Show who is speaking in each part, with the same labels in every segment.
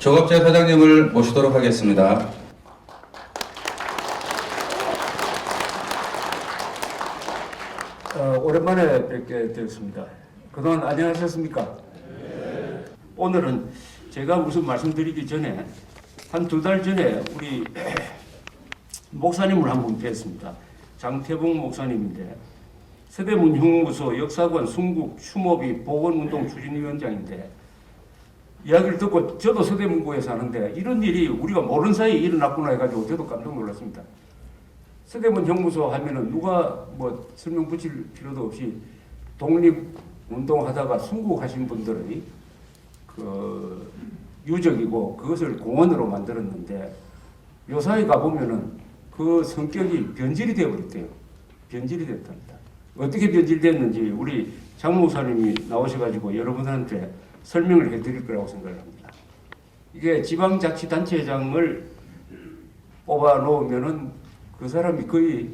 Speaker 1: 조갑재 사장님을 모시도록 하겠습니다.
Speaker 2: 오랜만에 뵙게 되었습니다. 그동안 안녕하셨습니까? 네. 오늘은 제가 무슨 말씀드리기 전에 한 2달 전에 우리 목사님을 한 분 뵀습니다. 장태봉 목사님인데 서대문형무소 역사관 순국 추모비 보건운동 추진위원장인데 이야기를 듣고 저도 서대문구에 사는데 이런 일이 우리가 모르는 사이에 일어났구나 해가지고 저도 깜짝 놀랐습니다. 서대문 형무소 하면은 누가 뭐 설명 붙일 필요도 없이 독립운동하다가 순국하신 분들의 그 유적이고 그것을 공원으로 만들었는데 요사에 가보면은 그 성격이 변질이 되어버렸대요. 변질이 됐답니다. 어떻게 변질됐는지 우리 장 목사님이 나오셔가지고 여러분들한테 설명을 해드릴 거라고 생각을 합니다. 이게 지방자치단체장을 뽑아 놓으면은 그 사람이 거의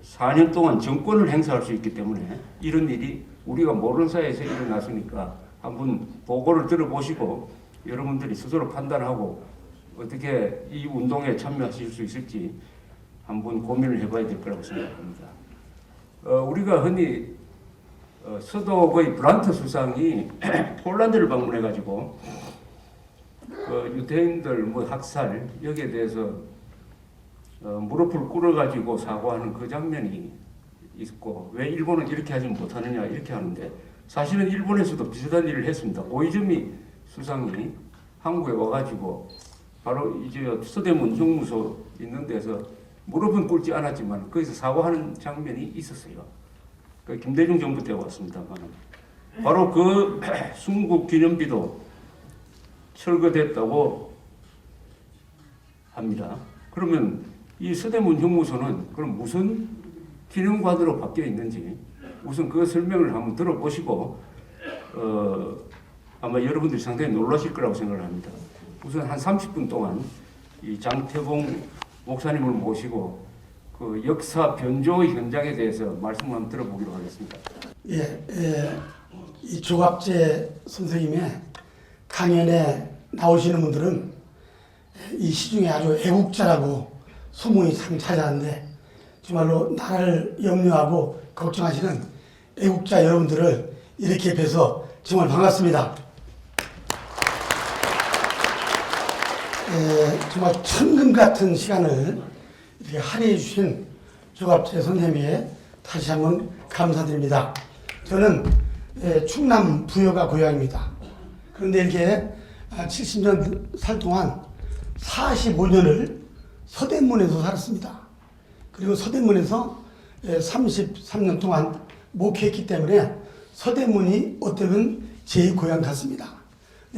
Speaker 2: 4년 동안 정권을 행사할 수 있기 때문에 이런 일이 우리가 모르는 사이에서 일어났으니까 한번 보고를 들어보시고 여러분들이 스스로 판단하고 어떻게 이 운동에 참여하실 수 있을지 한번 고민을 해봐야 될 거라고 생각합니다. 우리가 흔히 서도의 브란트 수상이 폴란드를 방문해가지고 유대인들 뭐 학살 여기에 대해서 무릎을 꿇어가지고 사과하는 그 장면이 있고 왜 일본은 이렇게 하지 못하느냐 이렇게 하는데 사실은 일본에서도 비슷한 일을 했습니다. 고이즈미 수상이 한국에 와가지고 바로 이제 서대문 형무소 있는 데서 무릎은 꿇지 않았지만 거기서 사과하는 장면이 있었어요. 그 김대중 정부 때 왔습니다만 바로 그 순국 기념비도 철거됐다고 합니다. 그러면 이 서대문 형무소는 그럼 무슨 기념관으로 바뀌어 있는지 우선 그 설명을 한번 들어보시고 아마 여러분들이 상당히 놀라실 거라고 생각을 합니다. 우선 한 30분 동안 이 장태봉 목사님을 모시고 그 역사 변조 현장에 대해서 말씀을 한번 들어보기로 하겠습니다.
Speaker 3: 이 조갑재 선생님의 강연에 나오시는 분들은 이 시중에 아주 애국자라고 소문이 참 자자한데 정말로 나라를 염려하고 걱정하시는 애국자 여러분들을 이렇게 뵈서 정말 반갑습니다. 정말 천금 같은 시간을 이렇게 할애해 주신 조갑재 선생님께 다시 한번 감사드립니다. 저는 충남 부여가 고향입니다. 그런데 이렇게 70년 살 동안 45년을 서대문에서 살았습니다. 그리고 서대문에서 33년 동안 목회했기 때문에 서대문이 어쩌면 제 고향 같습니다.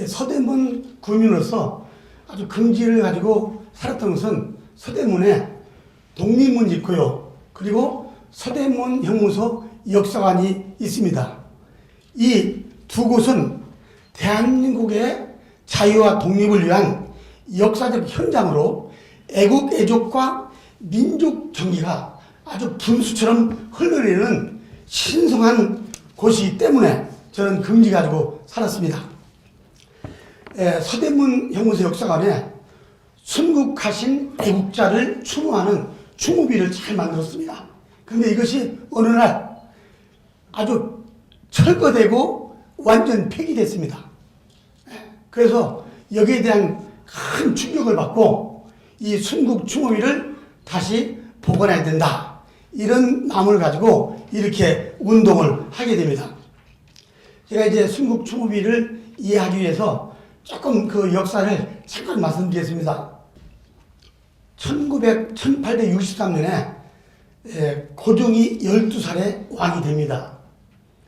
Speaker 3: 서대문 구민으로서 아주 긍지를 가지고 살았던 것은 서대문에 독립문이 있고요. 그리고 서대문 형무소 역사관이 있습니다. 이 두 곳은 대한민국의 자유와 독립을 위한 역사적 현장으로 애국, 애족과 민족 정기가 아주 분수처럼 흘러내리는 신성한 곳이기 때문에 저는 긍지 가지고 살았습니다. 서대문 형무소 역사관에 순국하신 애국자를 추모하는 추모비를 잘 만들었습니다. 그런데 이것이 어느 날 아주 철거되고 완전 폐기됐습니다. 그래서 여기에 대한 큰 충격을 받고 이 순국 추모비를 다시 복원해야 된다. 이런 마음을 가지고 이렇게 운동을 하게 됩니다. 제가 이제 순국 추모비를 이해하기 위해서 조금 그 역사를 잠깐 말씀드리겠습니다. 1863년에 고종이 12살에 왕이 됩니다.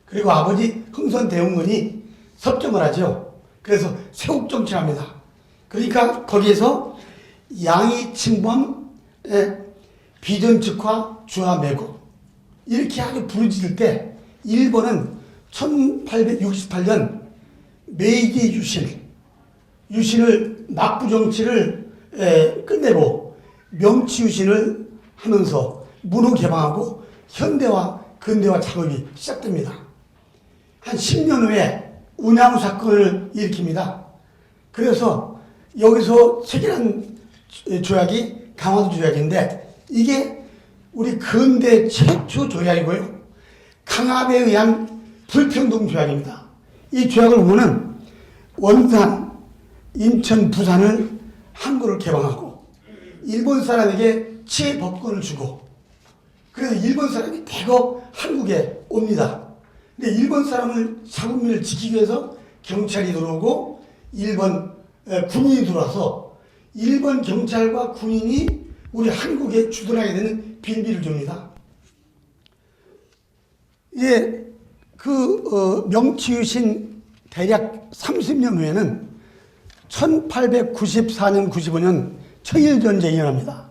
Speaker 3: 그리고 아버지 흥선대원군이 섭정을 하죠. 그래서 세국정치를 합니다. 그러니까 거기에서 양이 침범, 비전측화, 주화매국 이렇게 아주 부르짖을 때 일본은 1868년 메이지 유신을 막부정치를 끝내고 명치유신을 하면서 문호 개방하고 현대화, 근대화 작업이 시작됩니다. 한 10년 후에 운양우 사건을 일으킵니다. 그래서 여기서 체결한 조약이 강화도 조약인데 이게 우리 근대 최초 조약이고요. 강압에 의한 불평등 조약입니다. 이 조약을 보면은 원산, 인천, 부산을 항구를 개방하고 일본 사람에게 치해법권을 주고 그래서 일본 사람이 대거 한국에 옵니다. 근데 일본 사람을 자국민을 지키기 위해서 경찰이 들어오고 일본 군인이 들어와서 일본 경찰과 군인이 우리 한국에 주둔하게 되는 빌미를 줍니다. 이제 명치유신 대략 30년 후에는 1894년, 95년 청일전쟁이 일어납니다.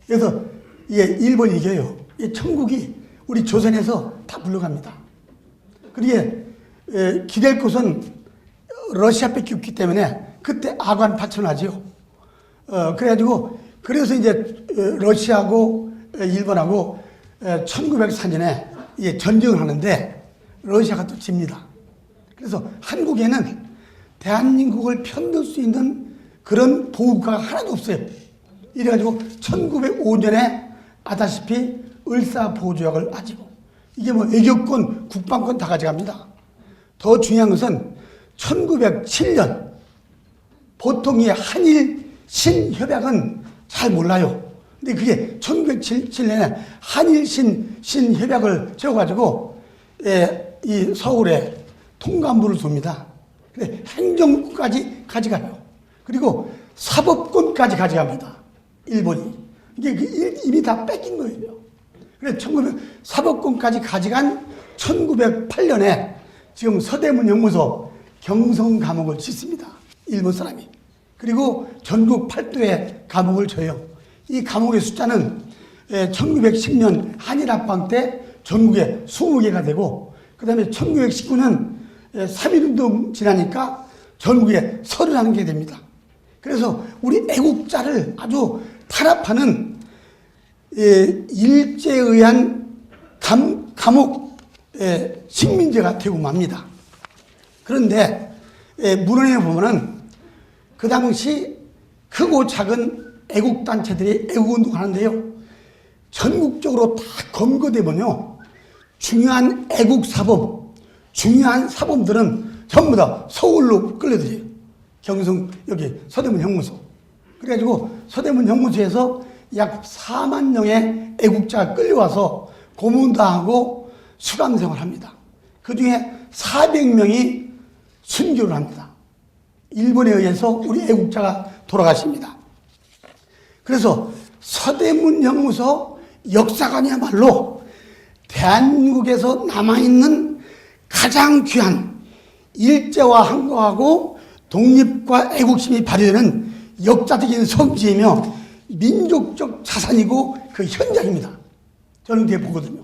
Speaker 3: 그래서 이게 일본이 이겨요. 이 천국이 우리 조선에서 다 물러갑니다. 그리고 기댈 곳은 러시아밖에 없기 때문에 그때 아관 파천하지요. 그래서 이제 러시아하고 일본하고 1904년에 이제 전쟁을 하는데 러시아가 또 집니다. 그래서 한국에는 대한민국을 편들 수 있는 그런 보호국가가 하나도 없어요. 이래가지고 1905년에 아다시피 을사보호조약을 하지고 이게 뭐 외교권, 국방권 다 가져갑니다. 더 중요한 것은 1907년 보통 이 한일 신협약은 잘 몰라요. 근데 그게 1907년에 한일 신협약을 세워가지고 이 서울에 통감부를 둡니다. 근데 행정부까지 가져가요. 그리고 사법권까지 가져갑니다. 일본이. 이게 이미 다 뺏긴 거예요. 그래서 사법권까지 가져간 1908년에 지금 서대문 연구소 경성 감옥을 짓습니다. 일본 사람이. 그리고 전국 8도에 감옥을 줘요. 이 감옥의 숫자는 1910년 한일합방 때 전국에 20개가 되고 그 다음에 1919년 3.1운동 지나니까 전국에 31개 됩니다. 그래서 우리 애국자를 아주 탄압하는 일제에 의한 감옥 식민지가 되고 맙니다. 그런데 문헌에 보면은 그 당시 크고 작은 애국단체들이 애국운동 하는데요. 전국적으로 다 검거되면요. 중요한 애국사범, 중요한 사범들은 전부 다 서울로 끌려들여요. 경성, 여기 서대문 형무소. 그래가지고 서대문 형무소에서 약 4만 명의 애국자가 끌려와서 고문당하고 수감생활을 합니다. 그 중에 400명이 순교를 합니다. 일본에 의해서 우리 애국자가 돌아가십니다. 그래서 서대문 형무소 역사관이야말로 대한민국에서 남아있는 가장 귀한 일제와 항거하고 독립과 애국심이 발휘되는 역사적인 성지이며 민족적 자산이고 그 현장입니다. 저는 그렇게 보거든요.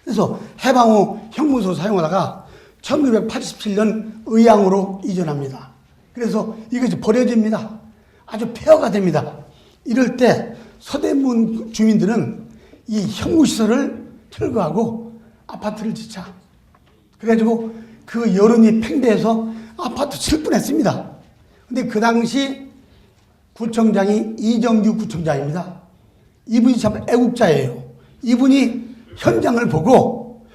Speaker 3: 그래서 해방 후 형무소 사용하다가 1987년 의양으로 이전합니다. 그래서 이것이 버려집니다. 아주 폐허가 됩니다. 이럴 때 서대문 주민들은 이 형무시설을 철거하고 아파트를 짓자. 그래가지고 그 여론이 팽배해서 아파트 칠 뻔했습니다. 근데 그 당시 구청장이 이정규 구청장입니다. 이분이 참 애국자예요. 이분이 현장을 보고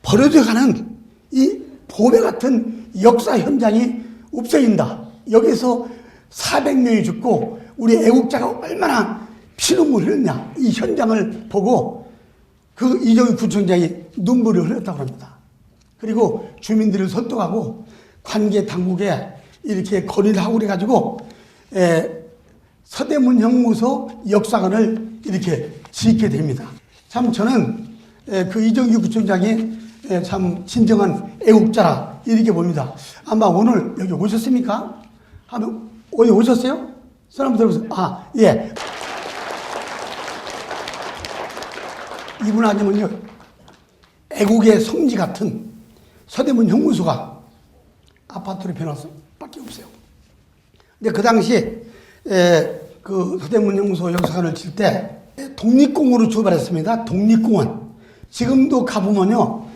Speaker 3: 버려져가는 이 보배 같은 역사 현장이 없어진다. 여기서 400명이 죽고 우리 애국자가 얼마나 피눈물을 흘렸냐. 이 현장을 보고 그 이정규 구청장이 눈물을 흘렸다고 합니다. 그리고 주민들을 설득하고 관계 당국에 이렇게 건의를 하고 그래가지고 서대문 형무소 역사관을 이렇게 짓게 됩니다. 참 저는 그 이정규 구청장이 참 진정한 애국자라 이렇게 봅니다. 아마 오늘 여기 오셨습니까? 오늘 오셨어요? 사람 들어보세요. 아, 예. 이분 아니면요. 애국의 성지 같은 서대문 형무소가 아파트로 변화서 밖에 없어요. 근데 그 당시 그 서대문 형무소 역사관을 칠 때 독립공원으로 출발했습니다. 독립공원. 지금도 가보면요.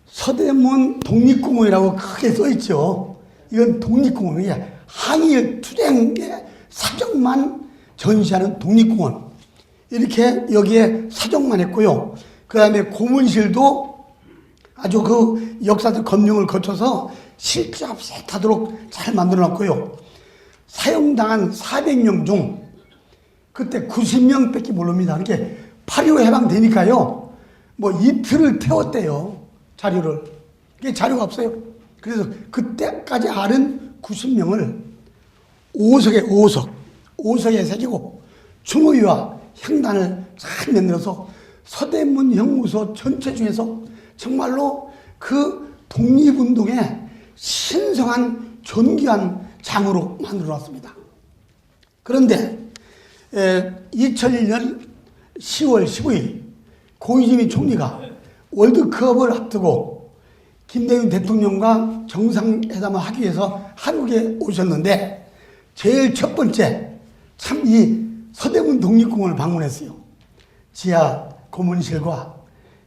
Speaker 3: 서대문 독립공원이라고 크게 써있죠. 이건 독립공원이에요. 항일 투쟁의 사적만 전시하는 독립공원, 이렇게 여기에 사적만 했고요. 그 다음에 고문실도 아주 그 역사적 검증을 거쳐서 실제 없이 타도록 잘 만들어 놨고요. 사형당한 400명 중 그때 90명밖에 모릅니다. 이렇게 8.25 해방되니까요, 뭐 이틀을 태웠대요, 자료를. 이게 자료가 없어요. 그래서 그때까지 아는 90명을 5석에 새기고 충의와 향단을 잘 만들어서 서대문 형무소 전체 중에서 정말로 그 독립운동의 신성한 존귀한 장으로 만들어놨습니다. 그런데 2001년 10월 15일 고이즈미 총리가 월드컵을 앞두고 김대중 대통령과 정상회담을 하기 위해서 한국에 오셨는데 제일 첫 번째 참 이 서대문 독립공원을 방문했어요. 지하 고문실과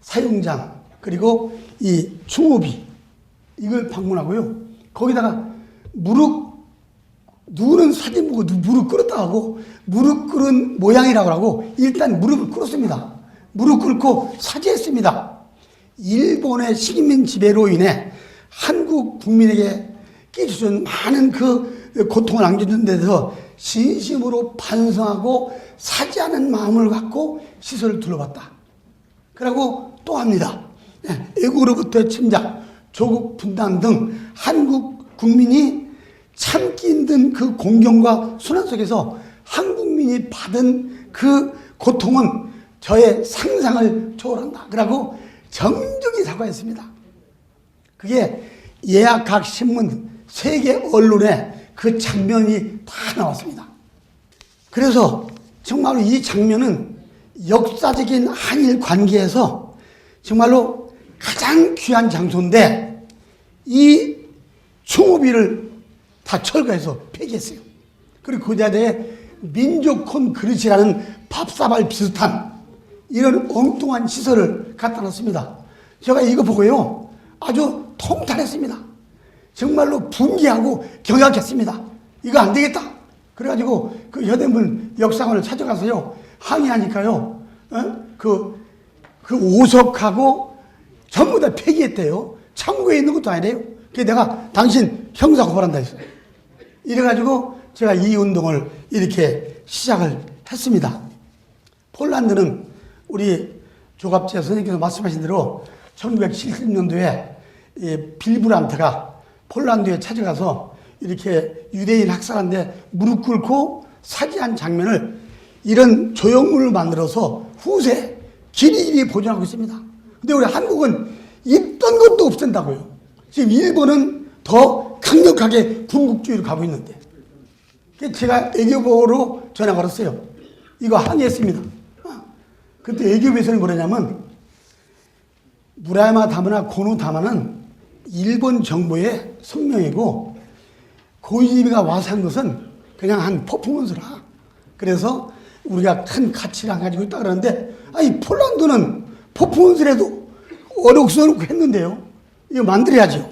Speaker 3: 사용장 그리고 이 충호비 이걸 방문하고요. 거기다가 누구는 사진 보고 무릎 꿇었다 하고 무릎 꿇은 모양이라고 하고 일단 무릎을 꿇었습니다. 무릎 꿇고 사죄했습니다. 일본의 식민 지배로 인해 한국 국민에게 끼쳐준 많은 그 고통을 안겨준 데서 진심으로 반성하고 사죄하는 마음을 갖고 시설을 둘러봤다. 그리고 또 합니다. 애국으로부터의 침략, 조국 분단 등 한국 국민이 참기 힘든 그 공경과 순환 속에서 한국민이 받은 그 고통은 저의 상상을 초월한다. 그러고 정중히 사과했습니다. 그게 예약각 신문, 세계 언론에 그 장면이 다 나왔습니다. 그래서 정말로 이 장면은 역사적인 한일 관계에서 정말로 가장 귀한 장소인데 이 충호비를 다 철거해서 폐기했어요. 그리고 그 자리에 민족콘 그릇이라는 밥사발 비슷한 이런 엉뚱한 시설을 갖다 놨습니다. 제가 이거 보고요 아주 통탄했습니다. 정말로 분개하고 경악했습니다. 이거 안 되겠다. 그래가지고 그 현대문 역사관을 찾아가서요 항의하니까요 그 5석하고 전부 다 폐기했대요. 창고에 있는 것도 아니래요. 그래서 내가 당신 형사 고발한다 했어요. 이래가지고 제가 이 운동을 이렇게 시작을 했습니다. 폴란드는 우리 조갑재 선생님께서 말씀하신 대로 1970년도에 빌브란트가 폴란드에 찾아가서 이렇게 유대인 학살하는데 무릎 꿇고 사죄한 장면을 이런 조형물을 만들어서 후세 길이길이 보존하고 있습니다. 근데 우리 한국은 있던 것도 없앤다고요. 지금 일본은 더 강력하게 군국주의로 가고 있는데. 제가 애교보로 전화 걸었어요. 이거 항의했습니다. 그때 애교부에서는 뭐냐면 무라야마 다마나 고노 다마는 일본 정부의 성명이고 고이즈미가 와서 한 것은 그냥 한 퍼포먼스라. 그래서 우리가 큰 가치를 안 가지고 있다 그러는데 아니 폴란드는 퍼포먼스라도 어렵게 했는데요. 이거 만들어야죠.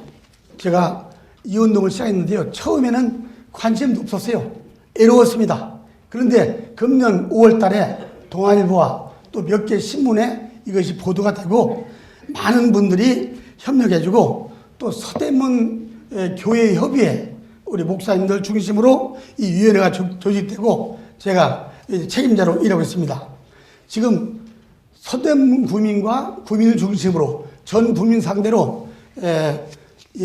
Speaker 3: 제가 이 운동을 시작했는데요. 처음에는 관심도 없었어요. 애로웠습니다. 그런데 금년 5월 달에 동아일보와 또 몇 개 신문에 이것이 보도가 되고 많은 분들이 협력해주고 또 서대문 교회 협의회 우리 목사님들 중심으로 이 위원회가 조직되고 제가 책임자로 일하고 있습니다. 지금 서대문 구민과 구민을 중심으로 전 국민 상대로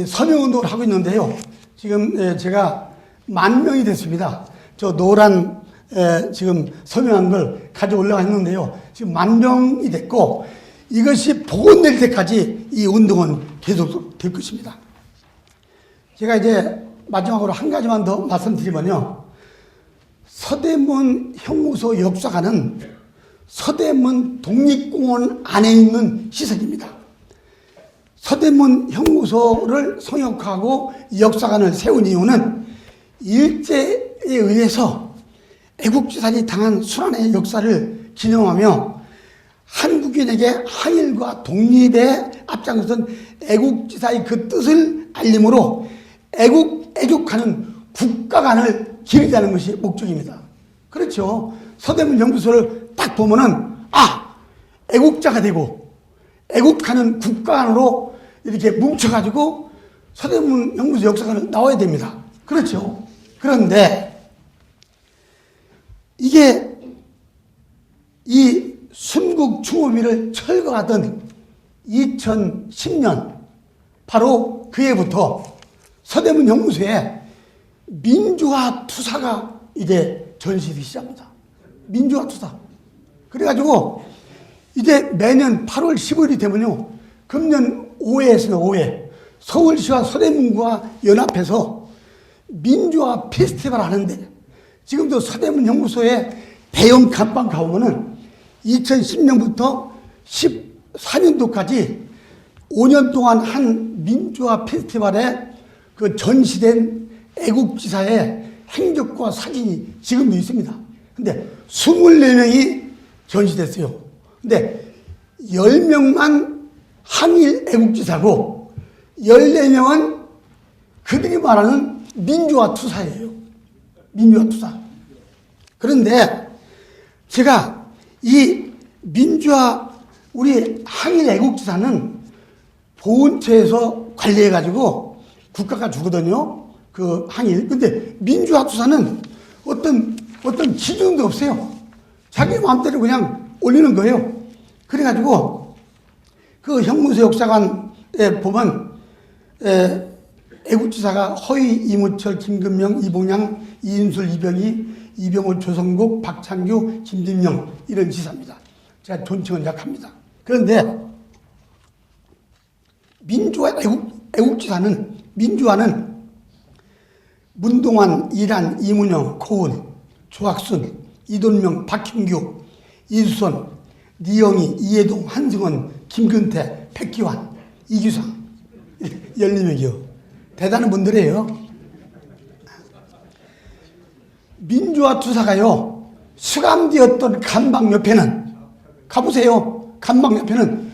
Speaker 3: 서명운동을 하고 있는데요. 지금 제가 10,000명이 됐습니다. 저 노란 지금 서명한 걸 가져 올라가 했는데요. 지금 10,000명이 됐고 이것이 복원될 때까지 이 운동은 계속 될 것입니다. 제가 이제 마지막으로 한 가지만 더 말씀드리면요. 서대문 형무소 역사관은 서대문 독립공원 안에 있는 시설입니다. 서대문 형무소를 성역하고 역사관을 세운 이유는 일제에 의해서 애국지산이 당한 순환의 역사를 기념하며 한국인에게 항일과 독립에 앞장선 애국지사의 그 뜻을 알림으로 애국하는 국가 간을 기르자는 것이 목적입니다. 그렇죠. 서대문 연구소를 딱 보면은 애국자가 되고 애국하는 국가 안으로 이렇게 뭉쳐가지고 서대문 연구소 역사관을 나와야 됩니다. 그렇죠. 그런데 이게 이 순국 충호비를 철거하던 2010년 바로 그 해부터 서대문 연구소에 민주화 투사가 이제 전시되기 시작합니다. 민주화 투사. 그래가지고 이제 매년 8월 15일이 되면요. 금년 5회에서는 5회 서울시와 서대문구가 연합해서 민주화 페스티벌 하는데 지금도 서대문 연구소에 대형 간판 가보면은 2010년부터 14년도까지 5년 동안 한 민주화 페스티벌에 그 전시된 애국지사의 행적과 사진이 지금도 있습니다. 근데 24명이 전시됐어요. 근데 10명만 항일 애국지사고 14명은 그들이 말하는 민주화 투사예요. 민주화 투사. 그런데 제가 이 민주화 우리 항일 애국지사는 보훈처에서 관리해가지고 국가가 주거든요. 그 항일. 근데 민주화 투사는 어떤 기준도 없어요. 자기 마음대로 그냥 올리는 거예요. 그래가지고 그 형무소 역사관에 보면 애국지사가 허위, 이무철, 김근명, 이봉양, 이인술, 이병희, 이병호, 조성국, 박창규, 김진명 이런 지사입니다. 제가 존칭은 약합니다. 그런데 애국지사는 민주화는 문동환, 이란, 이문영, 고은, 조학순, 이돈명, 박형규, 이수선, 니영희, 이해동, 한승원, 김근태, 백기환, 이규상 14명이요. 대단한 분들이에요. 민주화 투사가요. 수감되었던 간방 옆에는 가보세요. 간방 옆에는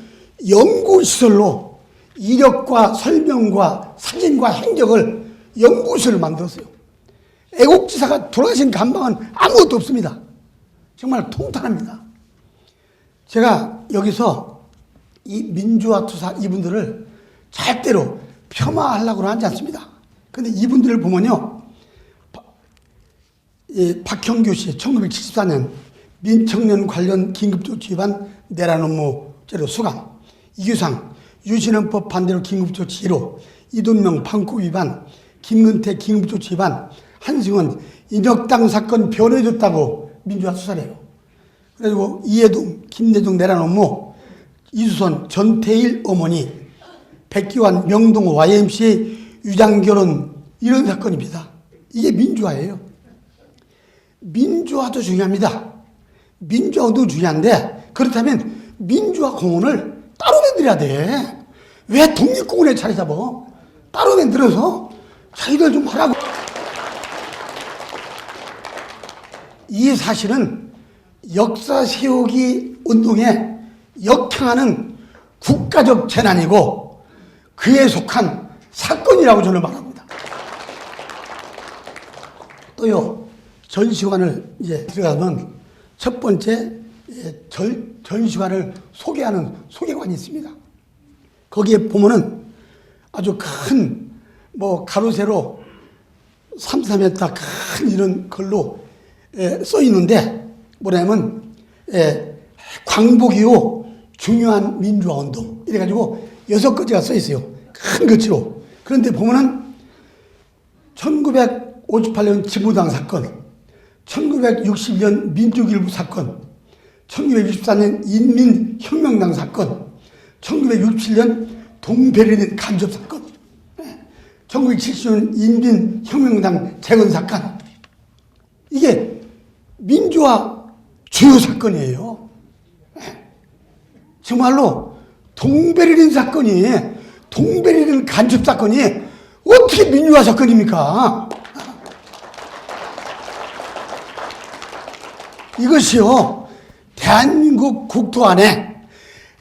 Speaker 3: 연구시설로 이력과 설명과 사진과 행적을 연구실을 만들었어요. 애국지사가 돌아가신 간방은 아무것도 없습니다. 정말 통탄합니다. 제가 여기서 이 민주화 투사 이분들을 절대로 폄하하려고 하지 않습니다. 근데 이분들을 보면요. 박형규 씨 1974년 민청년 관련 긴급조치 위반 내란 업무죄로 수감, 이규상 유신헌법 반대로 긴급조치 1호, 이돈명 판고 위반, 김근태 긴급조치 위반, 한승원 인혁당 사건 변호해줬다고 민주화 수사래요. 그리고 이해동 김대중 내란 업무, 이수선 전태일 어머니, 백기환 명동호 YMCA 유장결혼 이런 사건입니다. 이게 민주화예요. 민주화도 중요합니다. 민주화도 중요한데 그렇다면 민주화 공원을 따로 만들어야 돼. 왜 독립공원에 자리 잡아? 따로 만들어서 자기들 좀 하라고. 이 사실은 역사 세우기 운동에 역행하는 국가적 재난이고 그에 속한 사건이라고 저는 말합니다. 또요, 전시관을 이제 들어가면 첫 번째 전시관을 소개하는 소개관이 있습니다. 거기에 보면은 아주 큰 가로 세로 3, 4m 큰 이런 걸로 써 있는데 뭐냐면 광복 이후 중요한 민주화 운동 이래가지고 6가지가 써 있어요. 큰 글씨로. 그런데 보면은 1958년 진보당 사건, 1960년 민족일부 사건, 1964년 인민혁명당 사건, 1967년 동베를린 간접 사건, 1970년 인민혁명당 재건 사건. 이게 민주화 주요 사건이에요. 정말로 동베를린 사건이, 동베를린 간첩 사건이 어떻게 민주화 사건입니까? 이것이요, 대한민국 국토 안에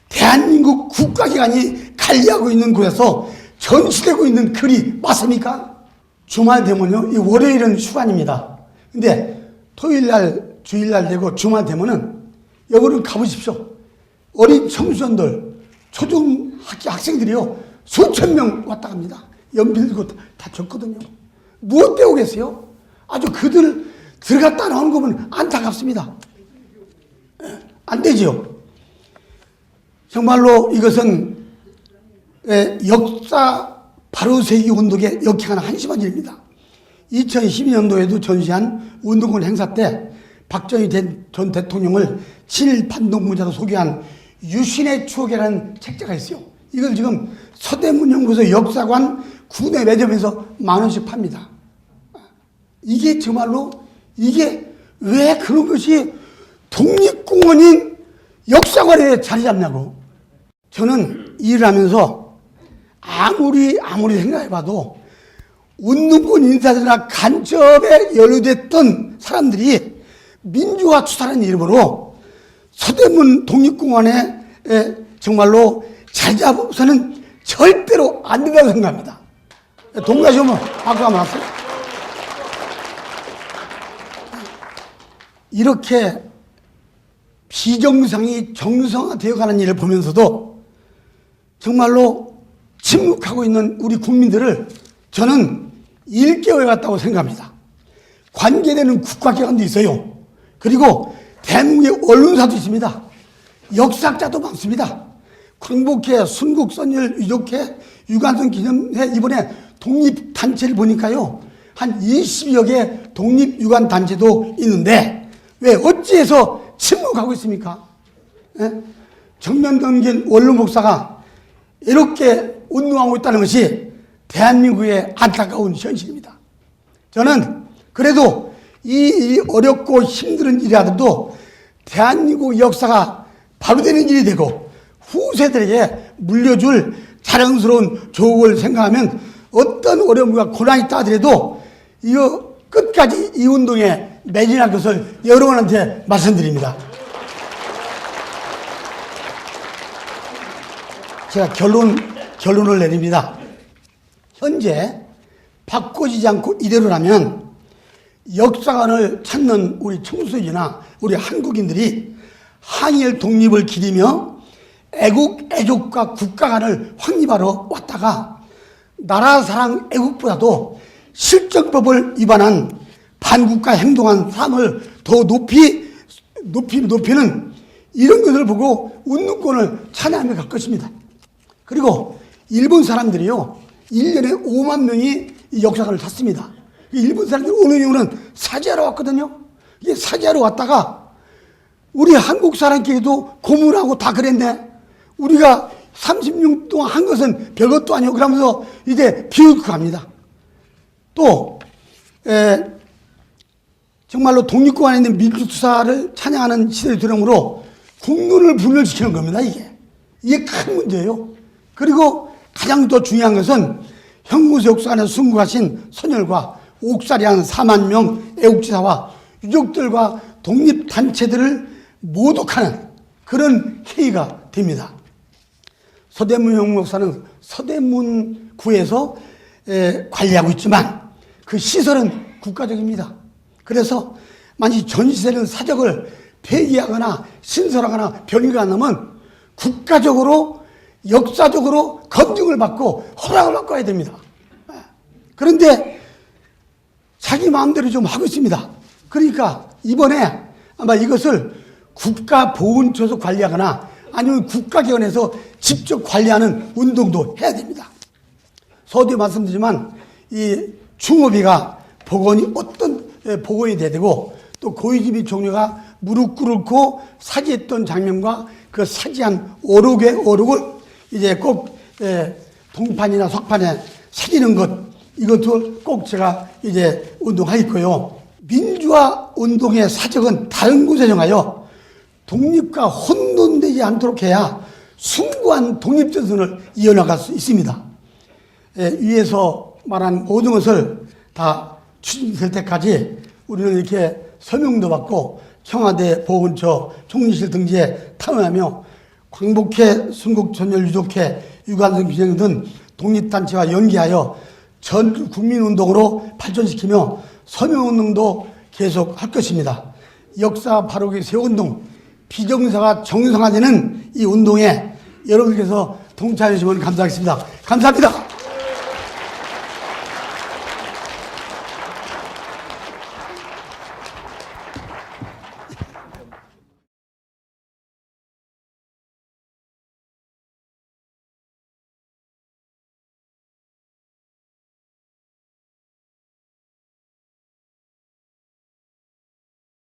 Speaker 3: 대한민국 국가기관이 관리하고 있는 곳에서 전시되고 있는 글이 맞습니까? 주말 되면요, 이 월요일은 휴관입니다. 근데 토요일 날, 주일 날 되고 주말 되면은 여기를 가보십시오. 어린 청소년들, 초등학생들이요, 수천 명 왔다 갑니다. 연필 들고 다 줬거든요. 무엇 배우겠어요? 아주 그들 들어갔다 나오는 거 보면 안타깝습니다. 안 되지요. 정말로 이것은 역사 바로 세기 운동의 역행하는 한심한 일입니다. 2012년도에도 전시한 운동권 행사 때 박정희 전 대통령을 친일반동문자로 소개한 유신의 추억이라는 책자가 있어요. 이걸 지금 서대문연구소 역사관 구내 매점에서 10,000원씩 팝니다. 이게 정말로 이게 왜 그런 것이 독립공원인 역사관에 자리 잡냐고. 저는 일을 하면서 아무리 생각해봐도 운동권 인사들이나 간첩에 연루됐던 사람들이 민주화 투사라는 이름으로 서대문 독립공원에 정말로 자리 잡아서는 절대로 안 된다고 생각합니다. 동가시오면 박수 한번 하세요. 이렇게 비정상이 정상화되어가는 일을 보면서도 정말로 침묵하고 있는 우리 국민들을 저는 일깨워야 갔다고 생각합니다. 관계되는 국가기관도 있어요. 그리고 대한민국의 언론사도 있습니다. 역사학자도 많습니다. 광복회, 순국선열, 유족회, 유관순 기념회 이번에 독립단체를 보니까요. 한 20여 개 독립유관단체도 있는데 왜 어찌해서 침묵하고 있습니까? 정면동긴 원로 목사가 이렇게 운동하고 있다는 것이 대한민국의 안타까운 현실입니다. 저는 그래도 이 어렵고 힘든 일이라도 대한민국 역사가 바로 되는 일이 되고 후세들에게 물려줄 자랑스러운 조국을 생각하면 어떤 어려움과 고난이 있다 하더라도 이거 끝까지 이 운동에 매진할 것을 여러분한테 말씀드립니다. 제가 결론을 내립니다. 현재 바꿔지지 않고 이대로라면 역사관을 찾는 우리 청소년이나 우리 한국인들이 항일 독립을 기리며 애국과 국가관을 확립하러 왔다가 나라 사랑 애국보다도 실정법을 위반한 반국가 행동한 삶을 더 높이는 이런 것을 보고 운동권을 찬양하며 갈 것입니다. 그리고 일본 사람들이요, 1년에 5만 명이 이 역사관을 탔습니다. 일본 사람들이 오는 이유는 사죄하러 왔거든요. 이게 사죄하러 왔다가 우리 한국 사람끼리도 고문하고 다 그랬네. 우리가 36년 동안 한 것은 별것도 아니고 그러면서 이제 비웃고 갑니다. 또 정말로 독립공원에 있는 민주투사를 찬양하는 시대를 들으므로 국론을 분열시키는 겁니다. 이게 큰 문제예요. 그리고 가장 더 중요한 것은 형무소 역사관에 순국하신 선열과 옥살이 한 4만 명 애국지사와 유족들과 독립단체들을 모독하는 그런 행위가 됩니다. 서대문 형목사는 서대문구에서 관리하고 있지만 그 시설은 국가적입니다. 그래서 만약 전시되는 사적을 폐기하거나 신설하거나 변경하면 국가적으로 역사적으로 검증을 받고 허락을 받고 해야 됩니다. 그런데 자기 마음대로 좀 하고 있습니다. 그러니까 이번에 아마 이것을 국가보훈처에서 관리하거나 아니면 국가기관에서 직접 관리하는 운동도 해야 됩니다. 서두에 말씀드리지만 이 충업이가 어떤 복원이 돼야 되고 또 고이즈미 종료가 무릎 꿇고 사지했던 장면과 그 사지한 어록을 이제 꼭 동판이나 석판에 새기는 것, 이것도 꼭 제가 이제 운동하겠고요. 민주화 운동의 사적은 다른 곳에 정하여 독립과 혼돈되지 않도록 해야 숭고한 독립전선을 이어나갈 수 있습니다. 위에서 말한 모든 것을 다 추진될 때까지 우리는 이렇게 서명도 받고 청와대 보훈처 총리실 등지에 탐험하며 광복회, 순국선열 유족회, 유관순 기념 등 독립단체와 연계하여 전 국민운동으로 발전시키며 서명운동도 계속 할 것입니다. 역사 바로기 세운동, 비정사가 정상화되는 이 운동에 여러분께서 동참해 주시면 감사하겠습니다. 감사합니다.